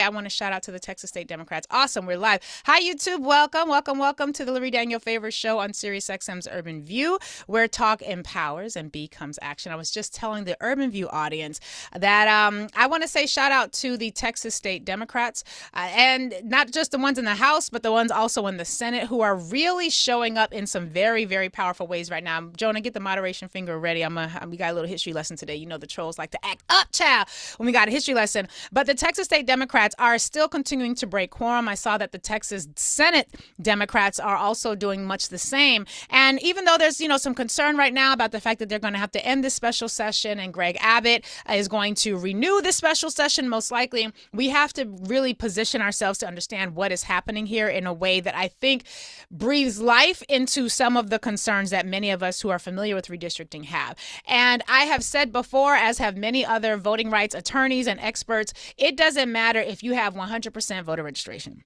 I want to shout out to the Texas State Democrats. Awesome. We're live. Hi, YouTube. Welcome to the Lurie Daniel Favors Show on SiriusXM's Urban View, where talk empowers and becomes action. I was just telling the Urban View audience that I want to say shout out to the Texas State Democrats, and not just the ones in the House, but the ones also in the Senate, who are really showing up in some very, very powerful ways right now. Jonah, get the moderation finger ready. We got a little history lesson today. You know the trolls like to act up, child, when we got a history lesson. But the Texas State Democrats are still continuing to break quorum. I saw that the Texas Senate Democrats are also doing much the same. And even though there's, some concern right now about the fact that they're going to have to end this special session and Greg Abbott is going to renew this special session, most likely, we have to really position ourselves to understand what is happening here in a way that I think breathes life into some of the concerns that many of us who are familiar with redistricting have. And I have said before, as have many other voting rights attorneys and experts, it doesn't matter if you have 100% voter registration.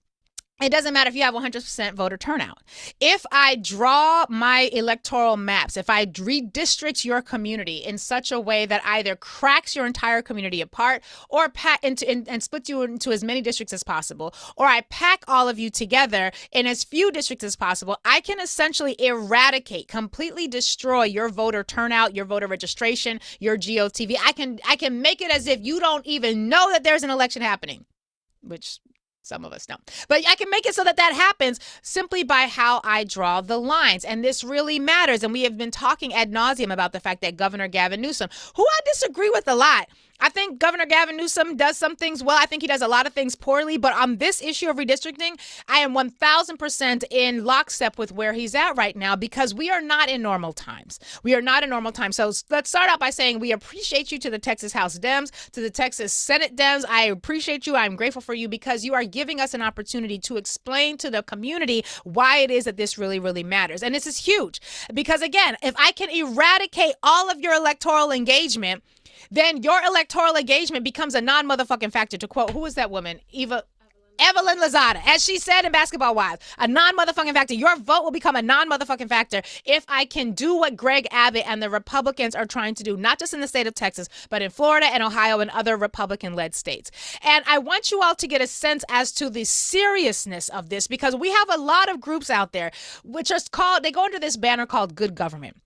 It doesn't matter if you have 100% voter turnout. If I draw my electoral maps, if I redistrict your community in such a way that either cracks your entire community apart or and split you into as many districts as possible, or I pack all of you together in as few districts as possible, I can essentially eradicate, completely destroy your voter turnout, your voter registration, your GOTV. I can make it as if you don't even know that there's an election happening, which some of us don't. But I can make it so that happens simply by how I draw the lines. And this really matters. And we have been talking ad nauseum about the fact that Governor Gavin Newsom, who I disagree with a lot, I think Governor Gavin Newsom does some things well. I think he does a lot of things poorly. But on this issue of redistricting, I am 1,000% in lockstep with where he's at right now, because we are not in normal times. We are not in normal times. So let's start out by saying we appreciate you to the Texas House Dems, to the Texas Senate Dems. I appreciate you. I'm grateful for you, because you are giving us an opportunity to explain to the community why it is that this really, really matters. And this is huge, because again, if I can eradicate all of your electoral engagement, then your electoral engagement becomes a non-motherfucking factor. To quote, who is that woman? Evelyn Lozada, as she said in Basketball Wives, a non-motherfucking factor. Your vote will become a non-motherfucking factor if I can do what Greg Abbott and the Republicans are trying to do, not just in the state of Texas, but in Florida and Ohio and other Republican-led states. And I want you all to get a sense as to the seriousness of this, because we have a lot of groups out there which are they go under this banner called Good Government.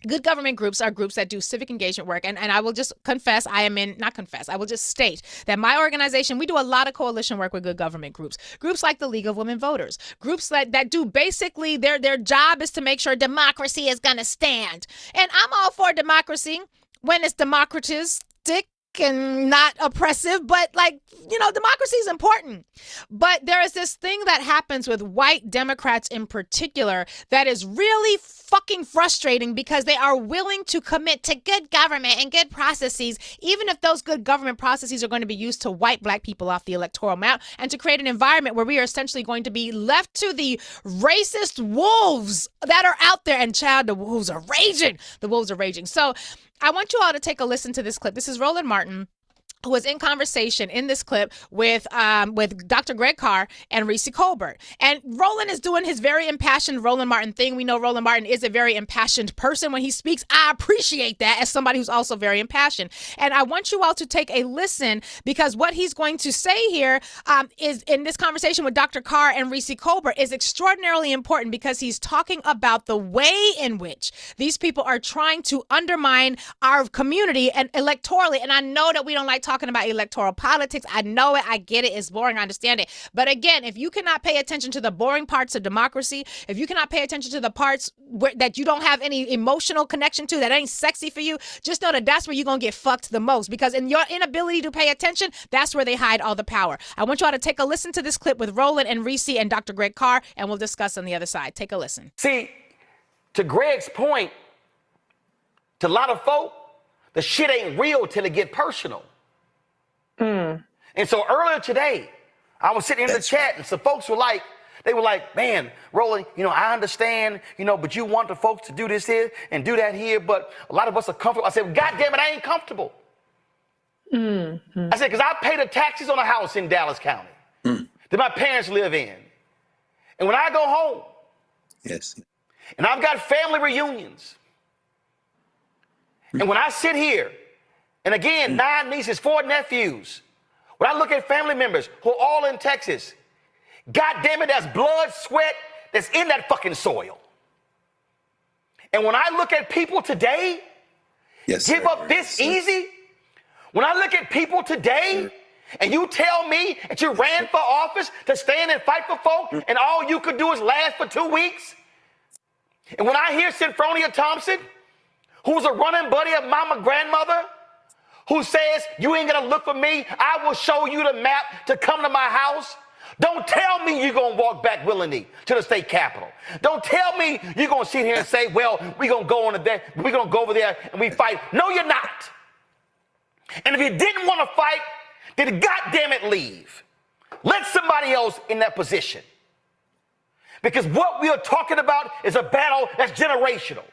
Good government groups are groups that do civic engagement work. And I will just confess, I will just state that my organization, we do a lot of coalition work with good government groups. Groups like the League of Women Voters. Groups that do basically, their job is to make sure democracy is going to stand. And I'm all for democracy when it's democratistic and not oppressive, but democracy is important. But there is this thing that happens with white Democrats in particular that is really fucking frustrating, because they are willing to commit to good government and good processes, even if those good government processes are going to be used to wipe black people off the electoral map and to create an environment where we are essentially going to be left to the racist wolves that are out there. And child, the wolves are raging. So I want you all to take a listen to this clip. This is Roland Martin, who was in conversation in this clip with Dr. Greg Carr and Reese Colbert. And Roland is doing his very impassioned Roland Martin thing. We know Roland Martin is a very impassioned person when he speaks. I appreciate that as somebody who's also very impassioned. And I want you all to take a listen, because what he's going to say here is in this conversation with Dr. Carr and Reese Colbert is extraordinarily important, because he's talking about the way in which these people are trying to undermine our community and electorally. And I know that we don't like talking about electoral politics. I know it. I get it. It's boring. I understand it. But again, if you cannot pay attention to the boring parts of democracy, if you cannot pay attention to the parts that you don't have any emotional connection to, that ain't sexy for you, just know that that's where you're going to get fucked the most, because in your inability to pay attention, that's where they hide all the power. I want you all to take a listen to this clip with Roland and Reese and Dr. Greg Carr, and we'll discuss on the other side. Take a listen. See, to Greg's point, to a lot of folk, the shit ain't real till it get personal. And so earlier today, I was sitting in the chat, and some folks were like, man, Roland, I understand, but you want the folks to do this here and do that here, but a lot of us are comfortable. I said, God damn it, I ain't comfortable. I said, because I pay the taxes on a house in Dallas County that my parents live in. And when I go home, and I've got family reunions, and when I sit here, and again, 9 nieces, 4 nephews, When I look at family members who are all in Texas, God damn it, that's blood, sweat that's in that fucking soil. And when I look at people today, give up this easy. When I look at people today, and you tell me that you ran for office to stand and fight for folk, and all you could do is last for 2 weeks. And when I hear Synfronia Thompson, who's a running buddy of my grandmother, who says, you ain't gonna look for me, I will show you the map to come to my house. Don't tell me you're gonna walk back willingly to the state capitol. Don't tell me you're gonna sit here and say, well, we're gonna go over there and we fight. No, you're not. And if you didn't want to fight, then goddamn it, leave. Let somebody else in that position. Because what we are talking about is a battle that's generational.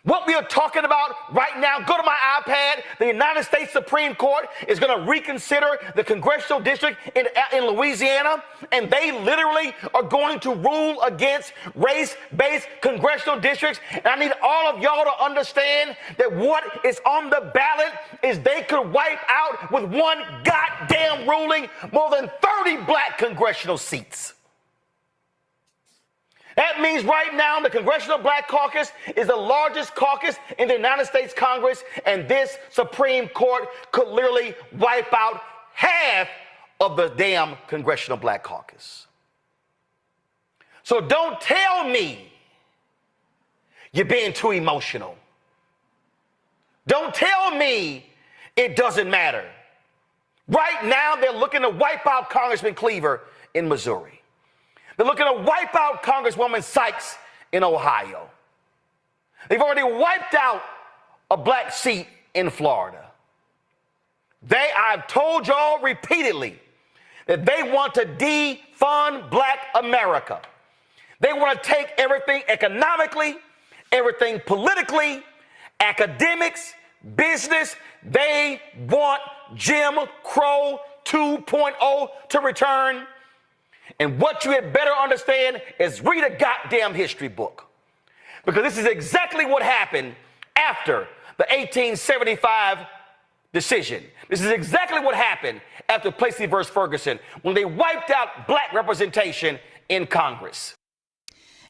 What we are talking about right now, go to my iPad, the United States Supreme Court is going to reconsider the congressional district in Louisiana, and they literally are going to rule against race-based congressional districts. And I need all of y'all to understand that what is on the ballot is they could wipe out with one goddamn ruling more than 30 black congressional seats. That means right now the Congressional Black Caucus is the largest caucus in the United States Congress, and this Supreme Court could literally wipe out half of the damn Congressional Black Caucus. So don't tell me you're being too emotional. Don't tell me it doesn't matter. Right now they're looking to wipe out Congressman Cleaver in Missouri. They're looking to wipe out Congresswoman Sykes in Ohio. They've already wiped out a black seat in Florida. I've told y'all repeatedly that they want to defund black America. They want to take everything economically, everything politically, academics, business. They want Jim Crow 2.0 to return. And what you had better understand is read a goddamn history book. Because this is exactly what happened after the 1875 decision. This is exactly what happened after Plessy versus Ferguson, when they wiped out black representation in Congress.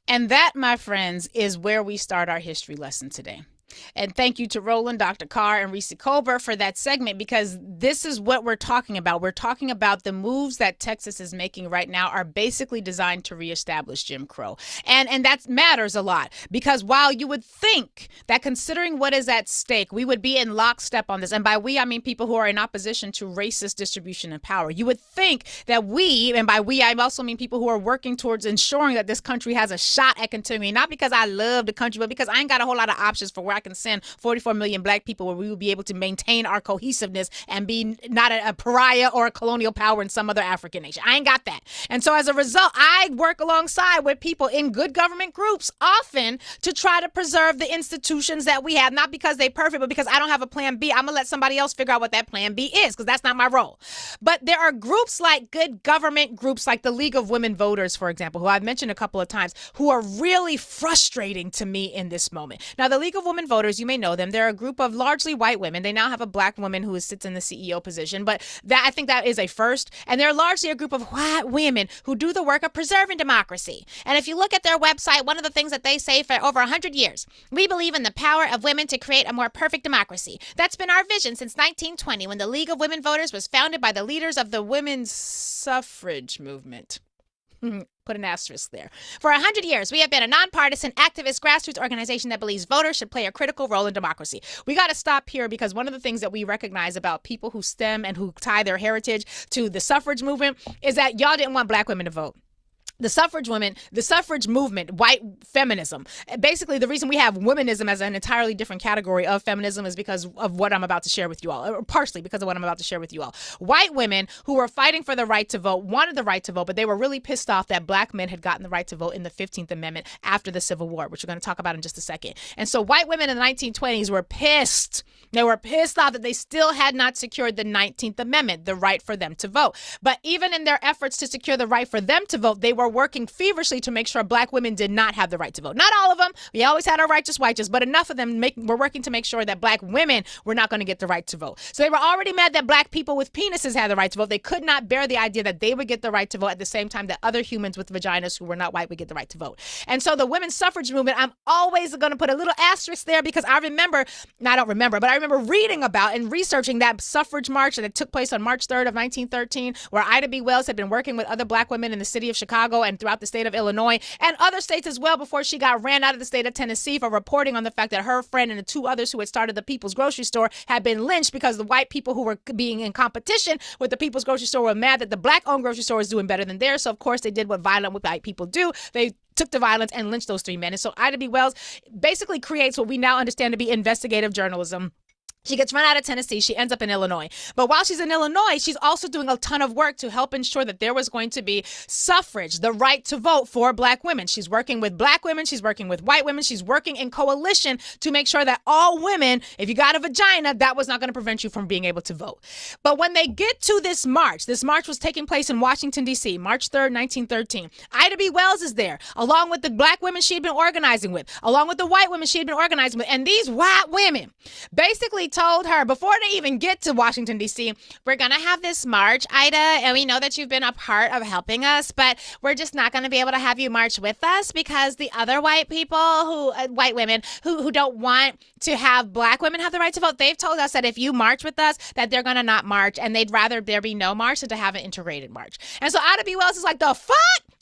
And that, my friends, is where we start our history lesson today. And thank you to Roland, Dr. Carr, and Reese Colbert for that segment, because this is what we're talking about. We're talking about the moves that Texas is making right now are basically designed to reestablish Jim Crow. And that matters a lot, because while you would think that considering what is at stake, we would be in lockstep on this. And by we, I mean people who are in opposition to racist distribution of power. You would think that we, and by we, I also mean people who are working towards ensuring that this country has a shot at continuing, not because I love the country, but because I ain't got a whole lot of options for where I can send 44 million black people, where we will be able to maintain our cohesiveness and be not a pariah or a colonial power in some other African nation. I ain't got that. And so as a result, I work alongside with people in good government groups often to try to preserve the institutions that we have, not because they're perfect, but because I don't have a plan B. I'm going to let somebody else figure out what that plan B is, because that's not my role. But there are groups like good government groups like the League of Women Voters, for example, who I've mentioned a couple of times, who are really frustrating to me in this moment. Now, the League of Women Voters, you may know them. They're a group of largely white women. They now have a black woman who sits in the CEO position, but I think that is a first. And they're largely a group of white women who do the work of preserving democracy. And if you look at their website, one of the things that they say for over 100 years, we believe in the power of women to create a more perfect democracy. That's been our vision since 1920, when the League of Women Voters was founded by the leaders of the women's suffrage movement. Put an asterisk there. For 100 years, we have been a nonpartisan, activist, grassroots organization that believes voters should play a critical role in democracy. We got to stop here, because one of the things that we recognize about people who stem and who tie their heritage to the suffrage movement is that y'all didn't want black women to vote. The suffrage movement, white feminism. Basically, the reason we have womanism as an entirely different category of feminism is because of what I'm about to share with you all, or partially because of what I'm about to share with you all. White women who were fighting for the right to vote wanted the right to vote, but they were really pissed off that black men had gotten the right to vote in the 15th Amendment after the Civil War, which we're going to talk about in just a second. And so white women in the 1920s were pissed. They were pissed off that they still had not secured the 19th Amendment, the right for them to vote. But even in their efforts to secure the right for them to vote, they were were working feverishly to make sure black women did not have the right to vote. Not all of them. We always had our righteous whites, but enough of them were working to make sure that black women were not going to get the right to vote. So they were already mad that black people with penises had the right to vote. They could not bear the idea that they would get the right to vote at the same time that other humans with vaginas who were not white would get the right to vote. And so the women's suffrage movement, I'm always going to put a little asterisk there because I remember reading about and researching that suffrage march that took place on March 3rd of 1913, where Ida B. Wells had been working with other black women in the city of Chicago and throughout the state of Illinois and other states as well before she got ran out of the state of Tennessee for reporting on the fact that her friend and the two others who had started the People's Grocery Store had been lynched because the white people who were being in competition with the People's Grocery Store were mad that the black-owned grocery store was doing better than theirs. So, of course, they did what violent white people do. They took to violence and lynched those three men. And so Ida B. Wells basically creates what we now understand to be investigative journalism. She gets run out of Tennessee. She ends up in Illinois. But while she's in Illinois, she's also doing a ton of work to help ensure that there was going to be suffrage, the right to vote for black women. She's working with black women. She's working with white women. She's working in coalition to make sure that all women, if you got a vagina, that was not going to prevent you from being able to vote. But when they get to this march was taking place in Washington, D.C., March 3rd, 1913. Ida B. Wells is there, along with the black women she'd been organizing with, along with the white women she'd been organizing with. And these white women basically told her before they even get to Washington, D.C., we're going to have this march, Ida, and we know that you've been a part of helping us, but we're just not going to be able to have you march with us because the other white people, white women who don't want to have black women have the right to vote, they've told us that if you march with us, that they're going to not march, and they'd rather there be no march than to have an integrated march. And so Ida B. Wells is like, the fuck?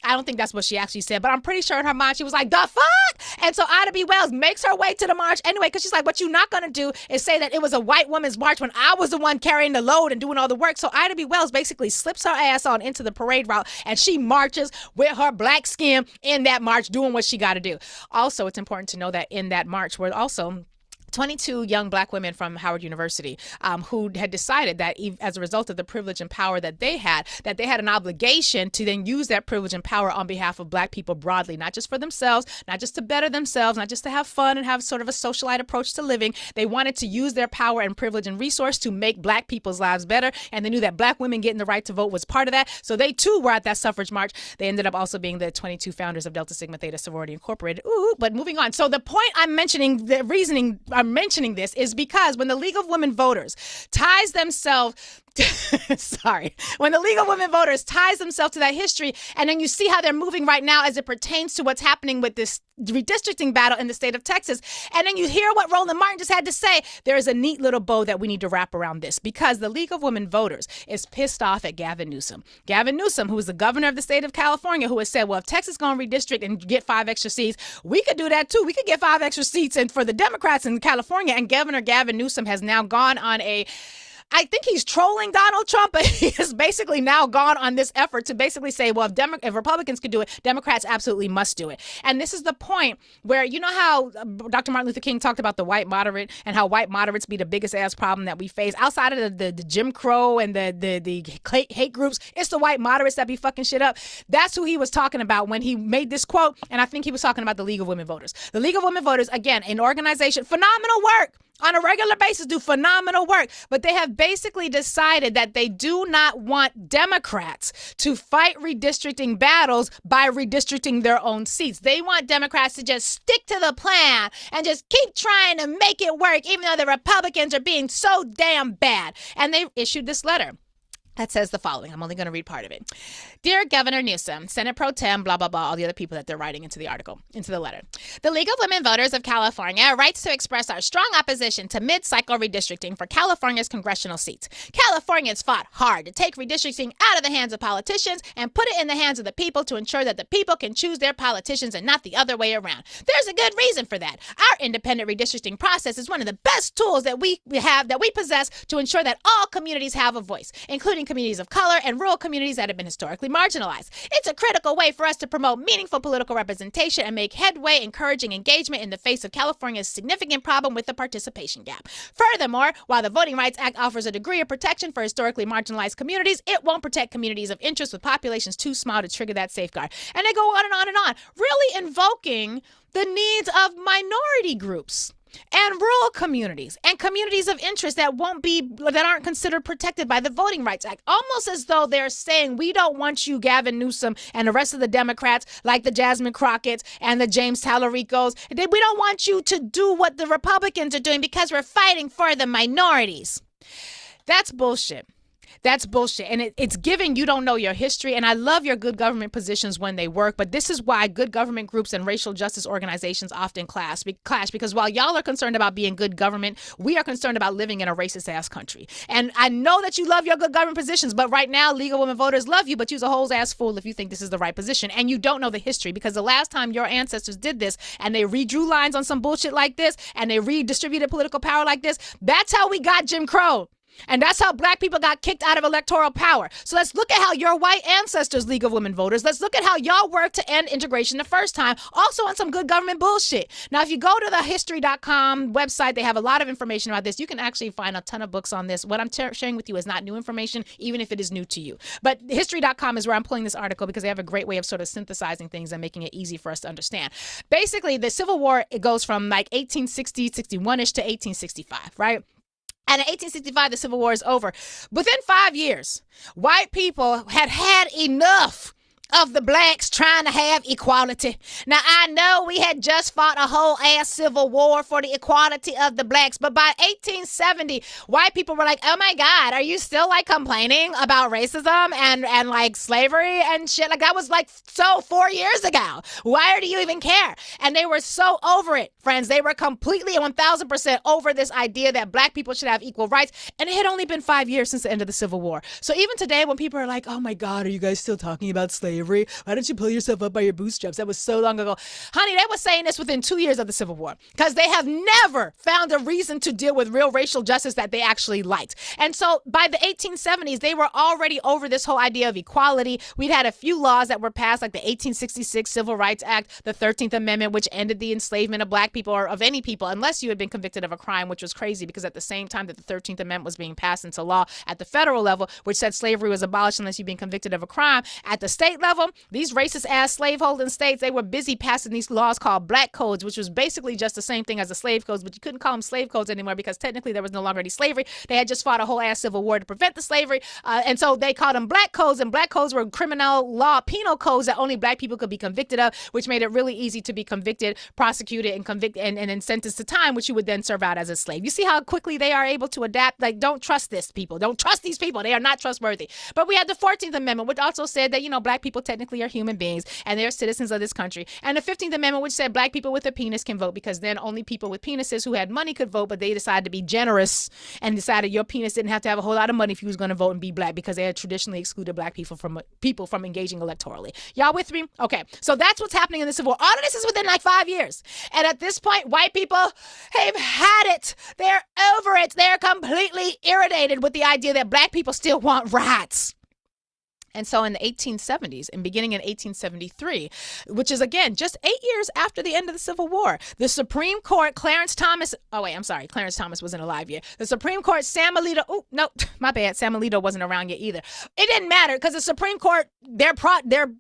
I don't think that's what she actually said, but I'm pretty sure in her mind she was like, the fuck? And so Ida B. Wells makes her way to the march anyway, because she's like, what you're not going to do is say that it was a white woman's march when I was the one carrying the load and doing all the work. So Ida B. Wells basically slips her ass on into the parade route, and she marches with her black skin in that march, doing what she got to do. Also, it's important to know that in that march were also 22 young black women from Howard University who had decided that as a result of the privilege and power that they had an obligation to then use that privilege and power on behalf of black people broadly, not just for themselves, not just to better themselves, not just to have fun and have sort of a socialite approach to living. They wanted to use their power and privilege and resource to make black people's lives better. And they knew that black women getting the right to vote was part of that. So they too were at that suffrage march. They ended up also being the 22 founders of Delta Sigma Theta Sorority Incorporated. But moving on. So the point I'm mentioning, the reasoning I'm mentioning this is because when the League of Women Voters ties themselves when the League of Women Voters ties themselves to that history, and then you see how they're moving right now as it pertains to what's happening with this redistricting battle in the state of Texas, and then you hear what Roland Martin just had to say, there is a neat little bow that we need to wrap around this, because the League of Women Voters is pissed off at Gavin Newsom. Gavin Newsom, who is the governor of the state of California, who has said, well, if Texas is going to redistrict and get 5 extra seats, we could do that too. We could get 5 extra seats and for the Democrats in California. And Governor Gavin Newsom has now gone on I think he's trolling Donald Trump, but he has basically now gone on this effort to basically say, well, if Republicans could do it, Democrats absolutely must do it. And this is the point where, you know how Dr. Martin Luther King talked about the white moderate and how white moderates be the biggest ass problem that we face outside of the Jim Crow and the hate groups. It's the white moderates that be fucking shit up. That's who he was talking about when he made this quote. And I think he was talking about the League of Women Voters. The League of Women Voters, again, an organization, phenomenal work. On a regular basis, do phenomenal work. But they have basically decided that they do not want Democrats to fight redistricting battles by redistricting their own seats. They want Democrats to just stick to the plan and just keep trying to make it work, even though the Republicans are being so damn bad. And they issued this letter that says the following. I'm only going to read part of it. Dear Governor Newsom, Senate Pro Tem, blah, blah, blah, all the other people that they're writing into the article, into the letter. The League of Women Voters of California writes to express our strong opposition to mid-cycle redistricting for California's congressional seats. Californians fought hard to take redistricting out of the hands of politicians and put it in the hands of the people to ensure that the people can choose their politicians and not the other way around. There's a good reason for that. Our independent redistricting process is one of the best tools that we possess to ensure that all communities have a voice, including communities of color and rural communities that have been historically marginalized. It's a critical way for us to promote meaningful political representation and make headway encouraging engagement in the face of California's significant problem with the participation gap. Furthermore, while the Voting Rights Act offers a degree of protection for historically marginalized communities, it won't protect communities of interest with populations too small to trigger that safeguard. And they go on and on and on, really invoking the needs of minority groups. and rural communities and communities of interest that aren't considered protected by the Voting Rights Act. Almost as though they're saying, we don't want you, Gavin Newsom, and the rest of the Democrats, like the Jasmine Crockett's and the James Talarico's. We don't want you to do what the Republicans are doing because we're fighting for the minorities. That's bullshit. That's bullshit. And it's giving you don't know your history. And I love your good government positions when they work. But this is why good government groups and racial justice organizations often clash. Because while y'all are concerned about being good government, we are concerned about living in a racist ass country. And I know that you love your good government positions. But right now, League of Women Voters love you. But you're a whole ass fool if you think this is the right position. And you don't know the history. Because the last time your ancestors did this and they redrew lines on some bullshit like this and they redistributed political power like this, that's how we got Jim Crow. And that's how black people got kicked out of electoral power. So let's look at how your white ancestors, League of Women Voters, let's look at how y'all worked to end integration the first time, also on some good government bullshit. Now, if you go to the history.com website, they have a lot of information about this. You can actually find a ton of books on this. What I'm sharing with you is not new information, even if it is new to you. But history.com is where I'm pulling this article because they have a great way of sort of synthesizing things and making it easy for us to understand. Basically, the Civil War, it goes from like 1860, 61-ish to 1865, right? And in 1865, the Civil War is over. Within 5 years, white people had had enough of the blacks trying to have equality. Now, I know we had just fought a whole ass civil war for the equality of the blacks, but by 1870, white people were like, oh my God, are you still like complaining about racism and like slavery and shit? Like that was like so 4 years ago. Why do you even care? And they were so over it, friends. They were completely 1000% over this idea that black people should have equal rights. And it had only been 5 years since the end of the Civil War. So even today, when people are like, oh my God, are you guys still talking about slavery? Why don't you pull yourself up by your bootstraps? That was so long ago. Honey, they were saying this within 2 years of the Civil War because they have never found a reason to deal with real racial justice that they actually liked. And so by the 1870s, they were already over this whole idea of equality. We'd had a few laws that were passed, like the 1866 Civil Rights Act, the 13th Amendment, which ended the enslavement of black people or of any people, unless you had been convicted of a crime, which was crazy because at the same time that the 13th Amendment was being passed into law at the federal level, which said slavery was abolished unless you've been convicted of a crime, at the state level, these racist ass slaveholding states, they were busy passing these laws called black codes, which was basically just the same thing as the slave codes, but you couldn't call them slave codes anymore because technically there was no longer any slavery. They had just fought a whole ass civil war to prevent the slavery. And so they called them black codes, and black codes were criminal law, penal codes that only black people could be convicted of, which made it really easy to be convicted, prosecuted, and convicted and then sentenced to time, which you would then serve out as a slave. You see how quickly they are able to adapt? Like, don't trust this people. Don't trust these people. They are not trustworthy. But we had the 14th Amendment, which also said that, black people technically are human beings and they're citizens of this country. And the 15th Amendment, which said black people with a penis can vote because then only people with penises who had money could vote, but they decided to be generous and decided your penis didn't have to have a whole lot of money if you was going to vote and be black because they had traditionally excluded black people from engaging electorally. Y'all with me? Okay. So that's what's happening in the Civil War. All of this is within like 5 years. And at this point, white people have had it. They're over it. They're completely irritated with the idea that black people still want rights. And so in the 1870s and beginning in 1873, which is, again, just 8 years after the end of the Civil War, the Supreme Court, Clarence Thomas wasn't alive yet. The Supreme Court, Sam Alito, my bad, Sam Alito wasn't around yet either. It didn't matter because the Supreme Court, their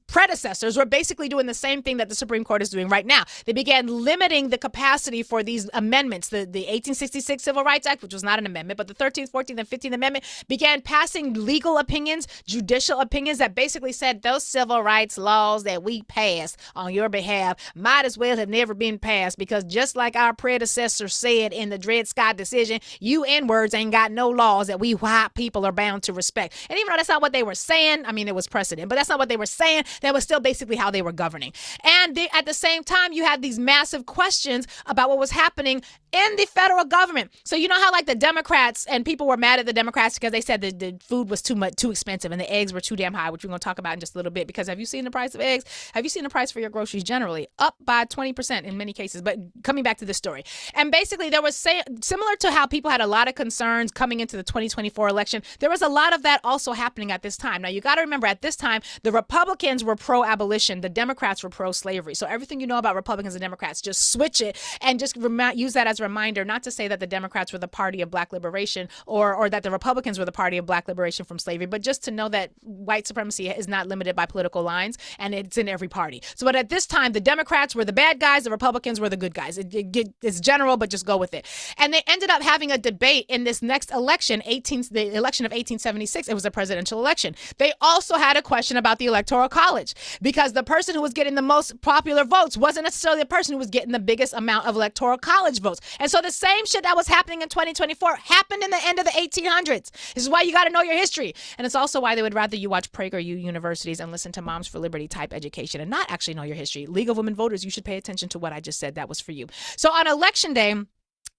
predecessors were basically doing the same thing that the Supreme Court is doing right now. They began limiting the capacity for these amendments. The 1866 Civil Rights Act, which was not an amendment, but the 13th, 14th, and 15th Amendment began passing legal opinions, judicial opinions, that basically said those civil rights laws that we passed on your behalf might as well have never been passed because just like our predecessor said in the Dred Scott decision, you N-words ain't got no laws that we white people are bound to respect. And even though that's not what they were saying, I mean, it was precedent, but that's not what they were saying. That was still basically how they were governing. And at the same time, you had these massive questions about what was happening in the federal government. So you know how like the Democrats and people were mad at the Democrats because they said the food was too expensive and the eggs were too damn high, which we're going to talk about in just a little bit, because have you seen the price of eggs? Have you seen the price for your groceries generally? Up by 20% in many cases. But coming back to this story. And basically there was similar to how people had a lot of concerns coming into the 2024 election, there was a lot of that also happening at this time. Now you got to remember at this time, the Republicans were pro-abolition, the Democrats were pro-slavery. So everything you know about Republicans and Democrats, just switch it and just use that as a reminder, not to say that the Democrats were the party of black liberation or that the Republicans were the party of black liberation from slavery, but just to know that white white supremacy is not limited by political lines, and it's in every party. So, but at this time, the Democrats were the bad guys, the Republicans were the good guys. It's general, but just go with it. And they ended up having a debate in this next election, the election of 1876. It was a presidential election. They also had a question about the Electoral College, because the person who was getting the most popular votes wasn't necessarily the person who was getting the biggest amount of Electoral College votes. And so the same shit that was happening in 2024 happened in the end of the 1800s. This is why you got to know your history. And it's also why they would rather you watch PragerU universities and listen to Moms for Liberty type education and not actually know your history. League of Women Voters, you should pay attention to what I just said. That was for you. So on election day,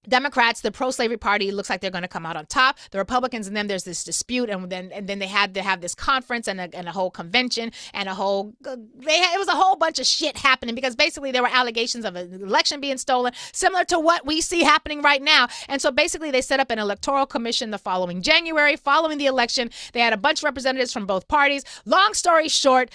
Democrats, the pro-slavery party, looks like they're going to come out on top. The Republicans and them, there's this dispute, and then they had to have this conference and a whole convention and it was a whole bunch of shit happening, because basically there were allegations of an election being stolen, similar to what we see happening right now. And so basically they set up an electoral commission the following January, following the election. They had a bunch of representatives from both parties. Long story short,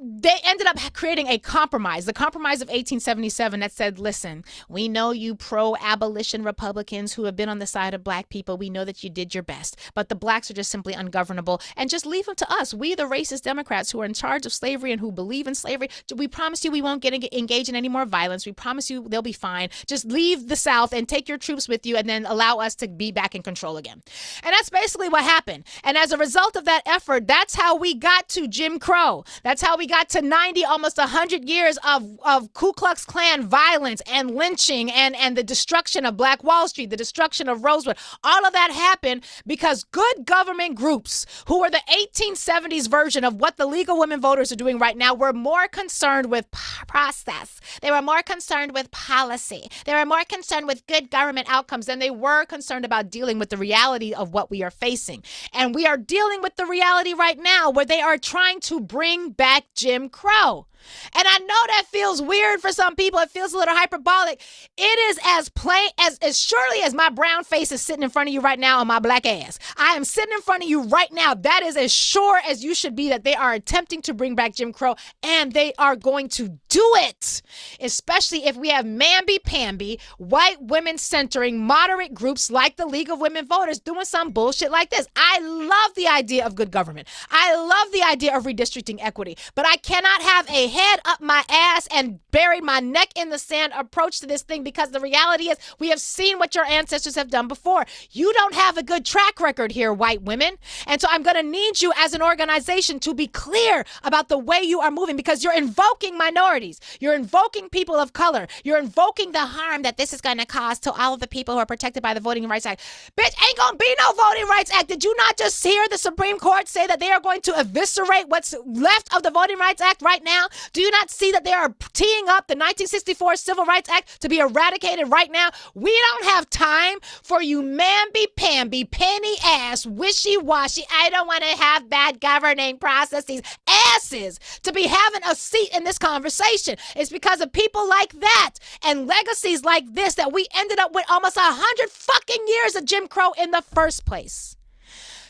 they ended up creating a compromise, the compromise of 1877, that said, listen, we know you pro-abolition Republicans who have been on the side of black people. We know that you did your best, but the blacks are just simply ungovernable, and just leave them to us. We, the racist Democrats who are in charge of slavery and who believe in slavery, we promise you we won't engage in any more violence. We promise you they'll be fine. Just leave the South and take your troops with you, and then allow us to be back in control again. And that's basically what happened. And as a result of that effort, that's how we got to Jim Crow. That's how we got to 90, almost 100 years of Ku Klux Klan violence and lynching and the destruction of Black Wall Street, the destruction of Rosewood. All of that happened because good government groups, who were the 1870s version of what the League of Women Voters are doing right now, were more concerned with process. They were more concerned with policy. They were more concerned with good government outcomes than they were concerned about dealing with the reality of what we are facing. And we are dealing with the reality right now where they are trying to bring back Jim Crow. And I know that feels weird for some people. It feels a little hyperbolic. It is as plain as surely as my brown face is sitting in front of you right now on my black ass. I am sitting in front of you right now. That is as sure as you should be that they are attempting to bring back Jim Crow, and they are going to do it. Especially if we have mamby-pamby, white women centering moderate groups like the League of Women Voters doing some bullshit like this. I love the idea of good government. I love the idea of redistricting equity, but I cannot have a head up my ass and bury my neck in the sand approach to this thing, because the reality is we have seen what your ancestors have done before. You don't have a good track record here, white women. And so I'm going to need you as an organization to be clear about the way you are moving, because you're invoking minorities. You're invoking people of color. You're invoking the harm that this is going to cause to all of the people who are protected by the Voting Rights Act. Bitch, ain't going to be no Voting Rights Act. Did you not just hear the Supreme Court say that they are going to eviscerate what's left of the Voting Rights Act right now? Do you not see that they are teeing up the 1964 Civil Rights Act to be eradicated right now? We don't have time for you mamby-pamby, penny-ass, wishy-washy, I don't want to have bad governing processes asses to be having a seat in this conversation. It's because of people like that and legacies like this that we ended up with almost 100 fucking years of Jim Crow in the first place.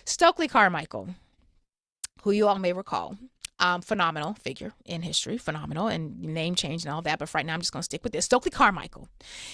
Stokely Carmichael, who you all may recall, phenomenal figure in history, phenomenal, and name change and all that. But for right now, I'm just going to stick with this. Stokely Carmichael,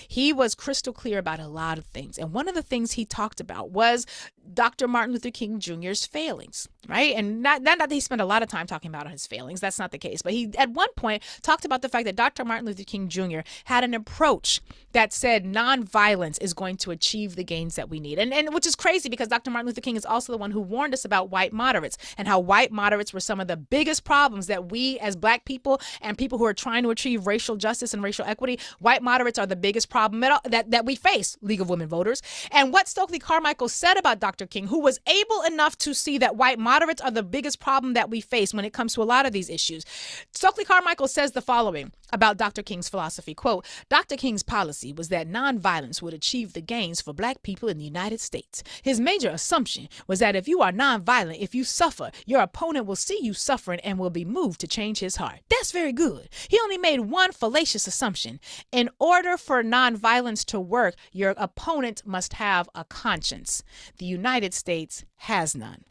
he was crystal clear about a lot of things. And one of the things he talked about was Dr. Martin Luther King Jr.'s failings, right? And not that he spent a lot of time talking about his failings. That's not the case. But he, at one point, talked about the fact that Dr. Martin Luther King Jr. had an approach that said nonviolence is going to achieve the gains that we need. And which is crazy, because Dr. Martin Luther King is also the one who warned us about white moderates and how white moderates were some of the biggest problems that we as black people and people who are trying to achieve racial justice and racial equity, white moderates are the biggest problem that we face, League of Women Voters. And what Stokely Carmichael said about Dr. King, who was able enough to see that white moderates are the biggest problem that we face when it comes to a lot of these issues. Stokely Carmichael says the following about Dr. King's philosophy, quote, Dr. King's policy was that nonviolence would achieve the gains for black people in the United States. His major assumption was that if you are nonviolent, if you suffer, your opponent will see you suffering and will be moved to change his heart. That's very good. He only made one fallacious assumption. In order for nonviolence to work, your opponent must have a conscience. The United States has none.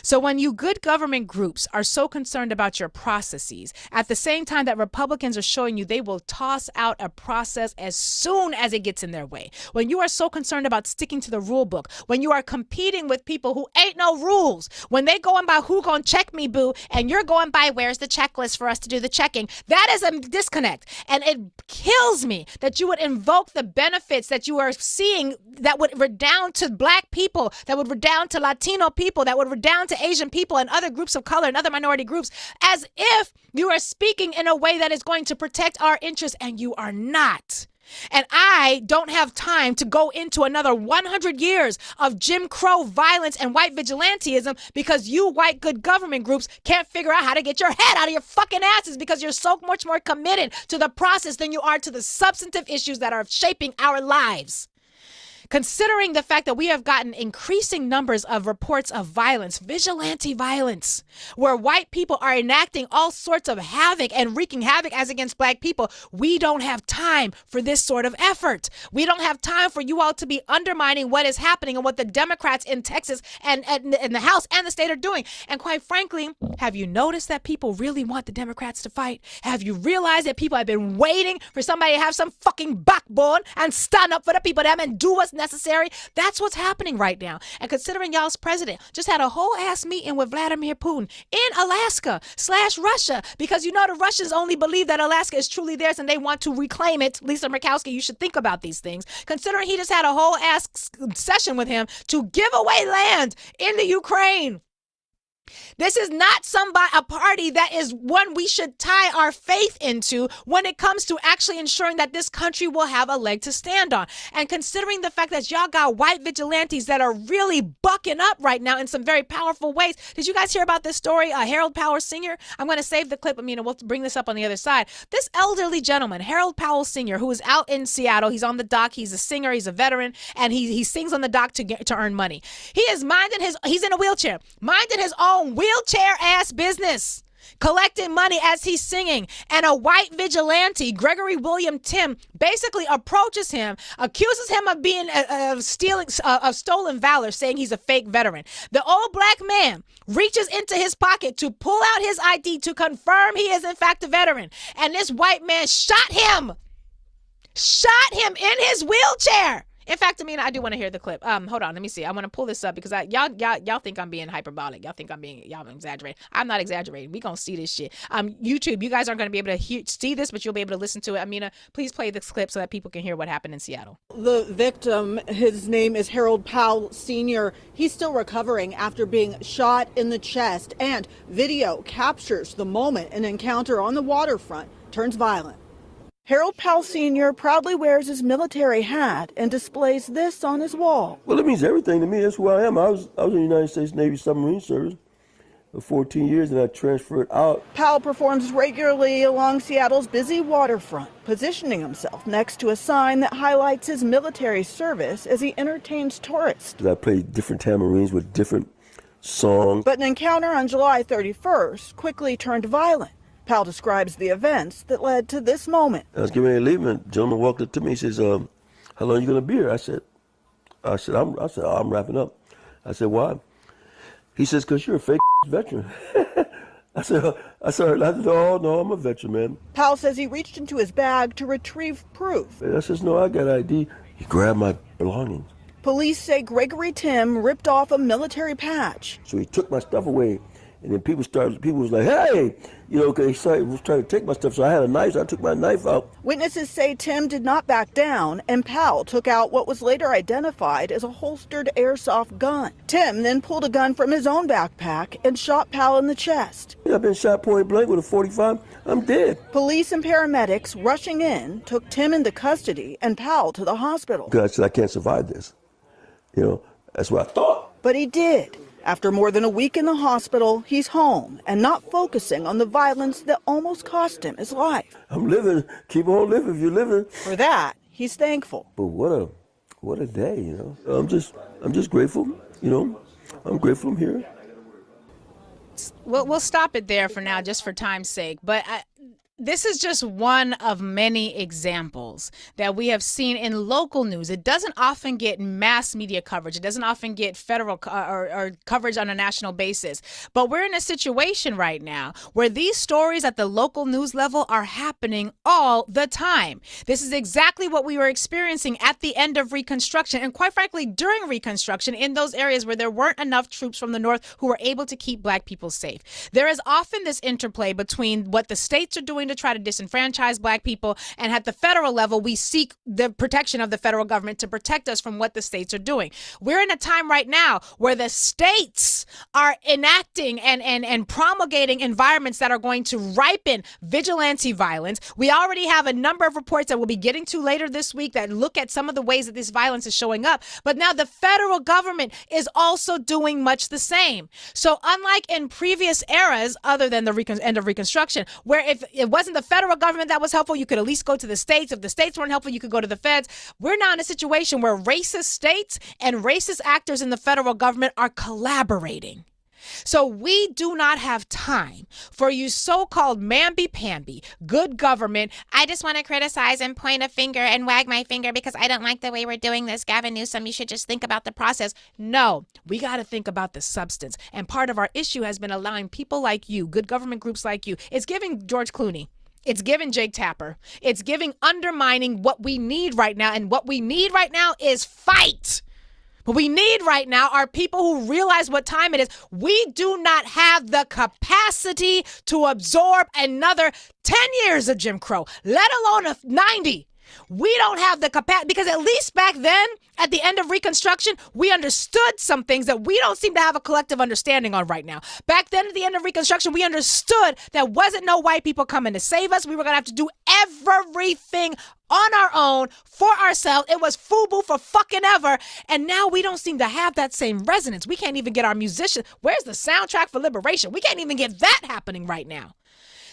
So when you good government groups are so concerned about your processes, at the same time that Republicans are showing you they will toss out a process as soon as it gets in their way, when you are so concerned about sticking to the rule book, when you are competing with people who ain't no rules, when they going by who gonna check me, boo, and you're going by where's the checklist for us to do the checking, that is a disconnect. And it kills me that you would invoke the benefits that you are seeing that would redound to Black people, that would redound to Latino people, that would redound to Asian people and other groups of color and other minority groups, as if you are speaking in a way that is going to protect our interests, and you are not. And I don't have time to go into another 100 years of Jim Crow violence and white vigilantism because you white good government groups can't figure out how to get your head out of your fucking asses because you're so much more committed to the process than you are to the substantive issues that are shaping our lives. Considering the fact that we have gotten increasing numbers of reports of violence, vigilante violence, where white people are enacting all sorts of havoc and wreaking havoc as against Black people, we don't have time for this sort of effort. We don't have time for you all to be undermining what is happening and what the Democrats in Texas and the House and the state are doing. And quite frankly, have you noticed that people really want the Democrats to fight? Have you realized that people have been waiting for somebody to have some fucking backbone and stand up for the people them and do what's necessary? That's what's happening right now. And considering y'all's president just had a whole ass meeting with Vladimir Putin in Alaska/Russia, because you know the Russians only believe that Alaska is truly theirs and they want to reclaim it. Lisa Murkowski, you should think about these things. Considering he just had a whole ass session with him to give away land in the Ukraine. This is not a party that is one we should tie our faith into when it comes to actually ensuring that this country will have a leg to stand on. And considering the fact that y'all got white vigilantes that are really bucking up right now in some very powerful ways. Did you guys hear about this story? Harold Powell Sr.? I'm going to save the clip. We'll bring this up on the other side. This elderly gentleman, Harold Powell Sr., who is out in Seattle. He's on the dock. He's a singer. He's a veteran. And he sings on the dock to earn money. He's in a wheelchair, minding his own wheelchair ass business, collecting money as he's singing, and a white vigilante, Gregory William Tim, basically approaches him, accuses him of being of stolen valor, saying he's a fake veteran. The old Black man reaches into his pocket to pull out his ID to confirm he is in fact a veteran, and this white man shot him in his wheelchair. In fact, I do want to hear the clip. Hold on, let me see. I want to pull this up because y'all think I'm being hyperbolic. Y'all think y'all exaggerating. I'm not exaggerating. We gonna see this shit. YouTube, you guys aren't gonna be able to see this, but you'll be able to listen to it. Amina, please play this clip so that people can hear what happened in Seattle. The victim, his name is Harold Powell Sr. He's still recovering after being shot in the chest, and video captures the moment an encounter on the waterfront turns violent. Harold Powell Sr. proudly wears his military hat and displays this on his wall. Well, it means everything to me. That's who I am. I was in the United States Navy submarine service for 14 years, and I transferred out. Powell performs regularly along Seattle's busy waterfront, positioning himself next to a sign that highlights his military service as he entertains tourists. I play different tamarines with different songs. But an encounter on July 31st quickly turned violent. Powell describes the events that led to this moment. I was getting ready to leave, and a gentleman walked up to me. He says, how long are you going to be here? I said, I'm wrapping up. I said, why? He says, because you're a fake veteran. I said, no, I'm a veteran, man. Powell says he reached into his bag to retrieve proof. I says, no, I got ID. He grabbed my belongings. Police say Gregory Tim ripped off a military patch. So he took my stuff away. And then people was like, hey, because he was trying to take my stuff. So I had a knife, so I took my knife out. Witnesses say Tim did not back down, and Powell took out what was later identified as a holstered airsoft gun. Tim then pulled a gun from his own backpack and shot Powell in the chest. I've been shot point blank with a .45. I'm dead. Police and paramedics rushing in took Tim into custody and Powell to the hospital. Because I said, I can't survive this. That's what I thought. But he did. After more than a week in the hospital, he's home and not focusing on the violence that almost cost him his life. I'm living. Keep on living if you're living. For that, he's thankful. But what a day, I'm just grateful, I'm grateful I'm here. We'll stop it there for now, just for time's sake. But This is just one of many examples that we have seen in local news. It doesn't often get mass media coverage. It doesn't often get federal or coverage on a national basis. But we're in a situation right now where these stories at the local news level are happening all the time. This is exactly what we were experiencing at the end of Reconstruction, and quite frankly, during Reconstruction, in those areas where there weren't enough troops from the North who were able to keep Black people safe. There is often this interplay between what the states are doing to try to disenfranchise Black people, and at the federal level, we seek the protection of the federal government to protect us from what the states are doing. We're in a time right now where the states are enacting and promulgating environments that are going to ripen vigilante violence. We already have a number of reports that we'll be getting to later this week that look at some of the ways that this violence is showing up. But now the federal government is also doing much the same. So unlike in previous eras, other than the end of Reconstruction, where if it wasn't the federal government that was helpful, you could at least go to the states. If the states weren't helpful, you could go to the feds. We're now in a situation where racist states and racist actors in the federal government are collaborating. So we do not have time for you so-called mamby-pamby, good government. I just want to criticize and point a finger and wag my finger because I don't like the way we're doing this. Gavin Newsom, you should just think about the process. No, we got to think about the substance. And part of our issue has been allowing people like you, good government groups like you. It's giving George Clooney. It's giving Jake Tapper. It's giving undermining what we need right now. And what we need right now is fight. What we need right now are people who realize what time it is. We do not have the capacity to absorb another 10 years of Jim Crow, let alone 90. We don't have the capacity, because at least back then, at the end of Reconstruction, we understood some things that we don't seem to have a collective understanding on right now. Back then, at the end of Reconstruction, we understood that wasn't no white people coming to save us. We were going to have to do everything on our own for ourselves. It was FUBU for fucking ever. And now we don't seem to have that same resonance. We can't even get our musicians. Where's the soundtrack for liberation? We can't even get that happening right now.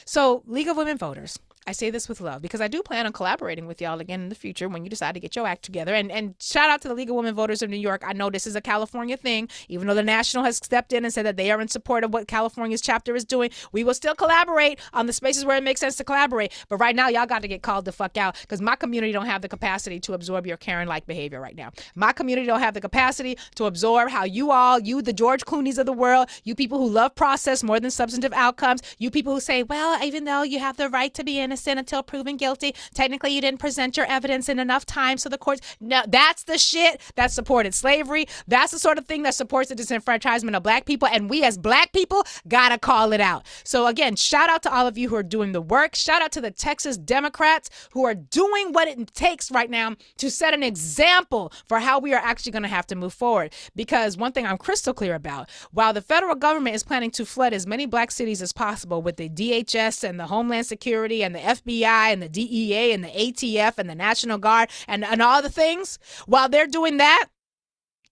So, League of Women Voters, I say this with love because I do plan on collaborating with y'all again in the future when you decide to get your act together. And shout out to the League of Women Voters of New York. I know this is a California thing, even though the National has stepped in and said that they are in support of what California's chapter is doing. We will still collaborate on the spaces where it makes sense to collaborate. But right now, y'all got to get called the fuck out because my community don't have the capacity to absorb your Karen-like behavior right now. My community don't have the capacity to absorb how you, the George Clooney's of the world, you people who love process more than substantive outcomes, you people who say, well, even though you have the right to be innocent until proven guilty, technically you didn't present your evidence in enough time, so the courts, no, that's the shit that supported slavery. That's the sort of thing that supports the disenfranchisement of Black people, and we as Black people gotta call it out. So again, shout out to all of you who are doing the work. Shout out to the Texas Democrats who are doing what it takes right now to set an example for how we are actually going to have to move forward. Because one thing I'm crystal clear about, while the federal government is planning to flood as many Black cities as possible with the DHS and the Homeland Security and the FBI and the DEA and the ATF and the National Guard and all the things, while they're doing that,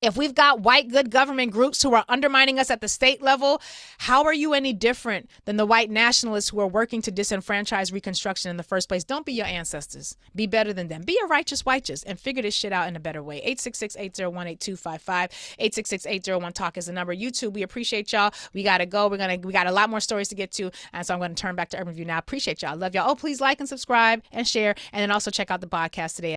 if we've got white good government groups who are undermining us at the state level, how are you any different than the white nationalists who are working to disenfranchise Reconstruction in the first place? Don't be your ancestors. Be better than them. Be a righteous whiteous and figure this shit out in a better way. 866-801-8255. 866-801-TALK is the number. YouTube, we appreciate y'all. We got to go. We got a lot more stories to get to. And so I'm going to turn back to Urban View now. Appreciate y'all. Love y'all. Oh, please like and subscribe and share. And then also check out the podcast today.